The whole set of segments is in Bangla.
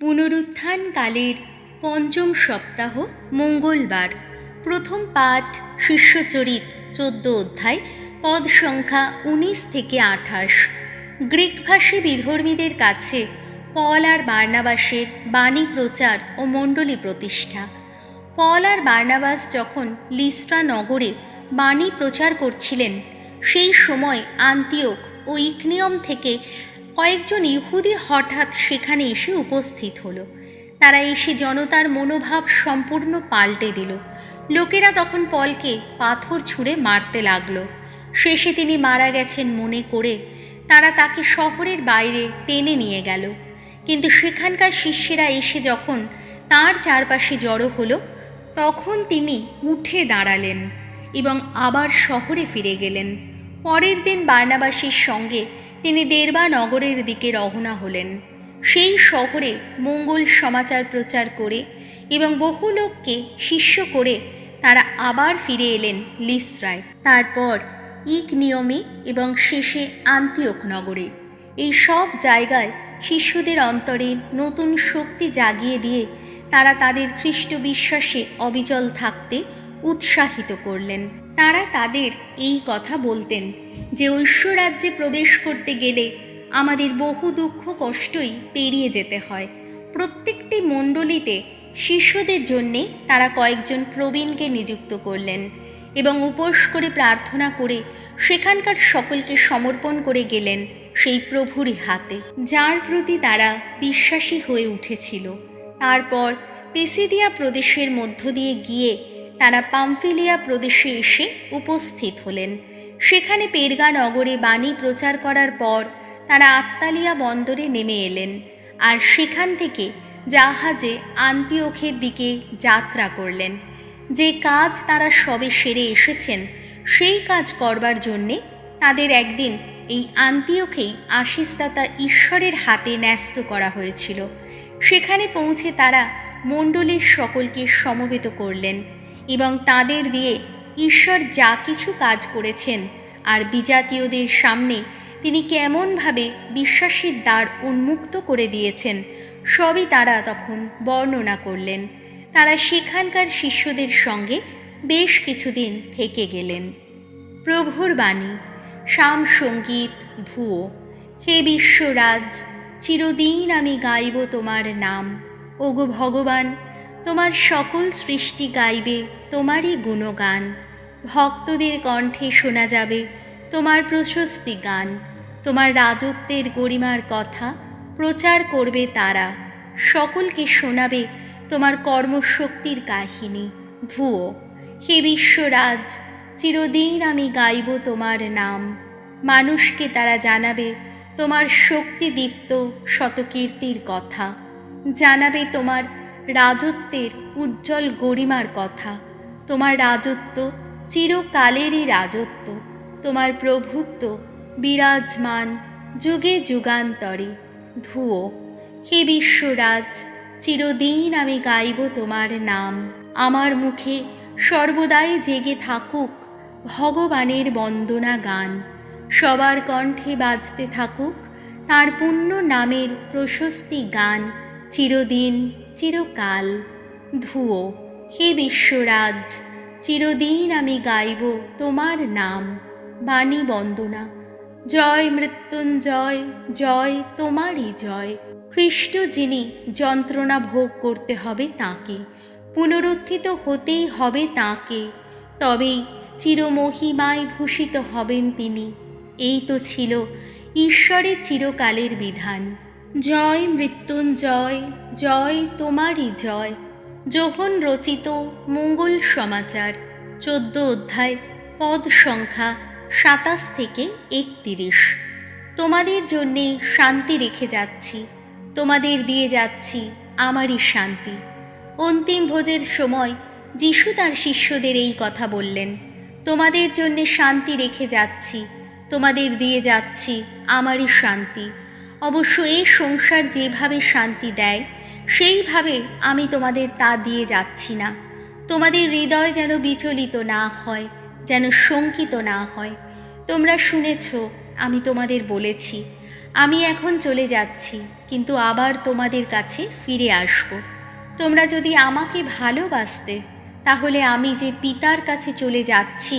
পুনরুত্থান কালের পঞ্চম সপ্তাহ মঙ্গলবার। প্রথম পাঠ শিষ্যচরিত 14 অধ্যায়, পদ সংখ্যা 19 থেকে 28। গ্রীকভাষী বিধর্মীদের কাছে পল আর বার্নাবাসের বাণী প্রচার ও মণ্ডলী প্রতিষ্ঠা। পল আর বার্নাবাস যখন লিস্ট্রা নগরে বাণী প্রচার করছিলেন, সেই সময় আন্তিওক ও ইকনিয়ম থেকে কয়েকজন ইহুদি হঠাৎ সেখানে এসে উপস্থিত হলো। তারা এসে জনতার মনোভাব সম্পূর্ণ পাল্টে দিল। লোকেরা তখন পলকে পাথর ছুঁড়ে মারতে লাগলো। শেষে তিনি মারা গেছেন মনে করে তারা তাকে শহরের বাইরে টেনে নিয়ে গেল। কিন্তু সেখানকার শিষ্যেরা এসে যখন তার চারপাশে জড়ো হলো, তখন তিনি উঠে দাঁড়ালেন এবং আবার শহরে ফিরে গেলেন। পরের দিন বার্নাবাসের সঙ্গে তিনি দেরবা নগরের দিকে রওনা হলেন। সেই শহরে মঙ্গল সমাচার প্রচার করে এবং বহু লোককে শিষ্য করে তারা আবার ফিরে এলেন লিস্ত্রায়, তারপর ইকনিয়মে এবং শেষে আন্তিওক নগরে। এই সব জায়গায় শিষ্যদের অন্তরে নতুন শক্তি জাগিয়ে দিয়ে তারা তাদের খ্রিস্ট বিশ্বাসে অবিচল থাকতে উৎসাহিত করলেন। তারা তাদের এই কথা বলতেন যে ঐশ্বরাজ্যে প্রবেশ করতে গেলে আমাদের বহু দুঃখ কষ্টই পেরিয়ে যেতে হয়। প্রত্যেকটি মণ্ডলীতে শিষ্যদের জন্যে তারা কয়েকজন প্রবীণকে নিযুক্ত করলেন এবং উপোস করে প্রার্থনা করে সেখানকার সকলকে সমর্পণ করে গেলেন সেই প্রভুরই হাতে, যার প্রতি তারা বিশ্বাসী হয়ে উঠেছিল। তারপর পিসিদিয়া প্রদেশের মধ্য দিয়ে গিয়ে তারা পামফিলিয়া প্রদেশে এসে উপস্থিত হলেন। সেখানে পেরগা নগরে বাণী প্রচার করার পর তারা আত্তালিয়া বন্দরে নেমে এলেন আর সেখান থেকে জাহাজে আন্তিওখের দিকে যাত্রা করলেন। যে কাজ তারা সবে সেরে এসেছেন, সেই কাজ করবার জন্যে তাদের একদিন এই আন্তিওখেই আশীষদাতা ঈশ্বরের হাতে ন্যস্ত করা হয়েছিল। সেখানে পৌঁছে তারা মণ্ডলীর সকলকে সমবেত করলেন এবং তাদের দিয়ে ঈশ্বর যা কিছু কাজ করেছেন আর বিজাতীয়দের সামনে তিনি কেমনভাবে বিশ্বাসের দ্বার উন্মুক্ত করে দিয়েছেন, সবই তারা তখন বর্ণনা করলেন। তারা সেখানকার শিষ্যদের সঙ্গে বেশ কিছুদিন থেকে গেলেন। প্রভুর বাণী। শাম সঙ্গীত ধুয়ো। হে বিশ্বরাজ, চিরদিন আমি গাইব তোমার নাম। ওগো ভগবান, তোমার সকল সৃষ্টি গাইবে তোমারই গুণগান। ভক্তদের কণ্ঠে শোনা যাবে তোমার প্রশস্তি গান। তোমার রাজত্বের গরিমার কথা প্রচার করবে তারা। সকলকে শোনাবে তোমার কর্মশক্তির কাহিনী। ধুয়ো। হে বিশ্বরাজ, চিরদিন আমি গাইব তোমার নাম। মানুষকে তারা জানাবে তোমার শক্তিদীপ্ত শতকীর্তির কথা, জানাবে তোমার রাজত্বের উজ্জ্বল গরিমার কথা। তোমার রাজত্ব চিরকালেরই রাজত্ব, তোমার প্রভুত্ব বিরাজমান যুগে যুগান্তরে। ধুয়ো। হে বিশ্বরাজ, চিরদিন আমি গাইব তোমার নাম। আমার মুখে সর্বদাই জেগে থাকুক ভগবানের বন্দনা গান। সবার কণ্ঠে বাজতে থাকুক তাঁর পুণ্য নামের প্রশস্তি গান, চিরদিন চিরকাল। ধুয়ো। হে বিশ্বরাজ, চিরদিন আমি গাইব তোমার নাম। বাণী বন্দনা। জয় মৃত্যুঞ্জয়, জয় তোমারই জয়। খ্রিস্ট যিনি যন্ত্রণা ভোগ করতে হবে তাঁকে, পুনরুত্থিত হতেই হবে তাঁকে, তবেই চিরমহিমায় ভূষিত হবেন তিনি। এই তো ছিল ঈশ্বরের চিরকালের বিধান। জয় মৃত্যুঞ্জয়, জয় তোমারই জয়। যোহন রচিত মঙ্গল সমাচার 14 অধ্যায়, পদ সংখ্যা 27 থেকে 31। তোমাদের জন্যে শান্তি রেখে যাচ্ছি, তোমাদের দিয়ে যাচ্ছি আমারই শান্তি। অন্তিম ভোজের সময় যিশু তার শিষ্যদের এই কথা বললেন, তোমাদের জন্যে শান্তি রেখে যাচ্ছি, তোমাদের দিয়ে যাচ্ছি আমারই শান্তি। অবশ্য এই সংসার যেভাবে শান্তি দেয়, সেইভাবে আমি তোমাদের তা দিয়ে যাচ্ছি না। তোমাদের হৃদয় যেন বিচলিত না হয়, যেন শঙ্কিত না হয়। তোমরা শুনেছ, আমি তোমাদের বলেছি, আমি এখন চলে যাচ্ছি, কিন্তু আবার তোমাদের কাছে ফিরে আসব। তোমরা যদি আমাকে ভালোবাসতে, তাহলে আমি যে পিতার কাছে চলে যাচ্ছি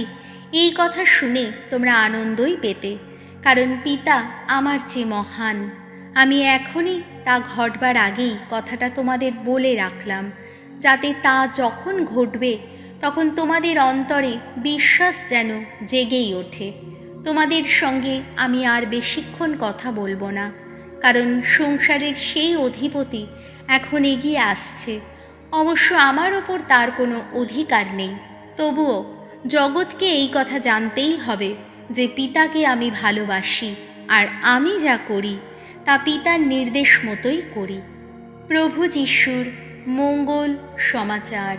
এই কথা শুনে তোমরা আনন্দই পেতে, কারণ পিতা আমার চেয়ে মহান। আমি এখনই তা ঘটবার আগেই কথাটা তোমাদের বলে রাখলাম, যাতে তা যখন ঘটবে তখন তোমাদের অন্তরে বিশ্বাস যেন জেগেই ওঠে। তোমাদের সঙ্গে আমি আর বেশিক্ষণ কথা বলবো না, কারণ সংসারের সেই অধিপতি এখন এগিয়ে আসছে। অবশ্য আমার ওপর তার কোনো অধিকার নেই, তবুও জগৎকে এই কথা জানতেই হবে যে পিতাকে আমি ভালোবাসি, আর আমি যা করি তা পিতার নির্দেশ মতোই করি। প্রভু যিশুর মঙ্গল সমাচার।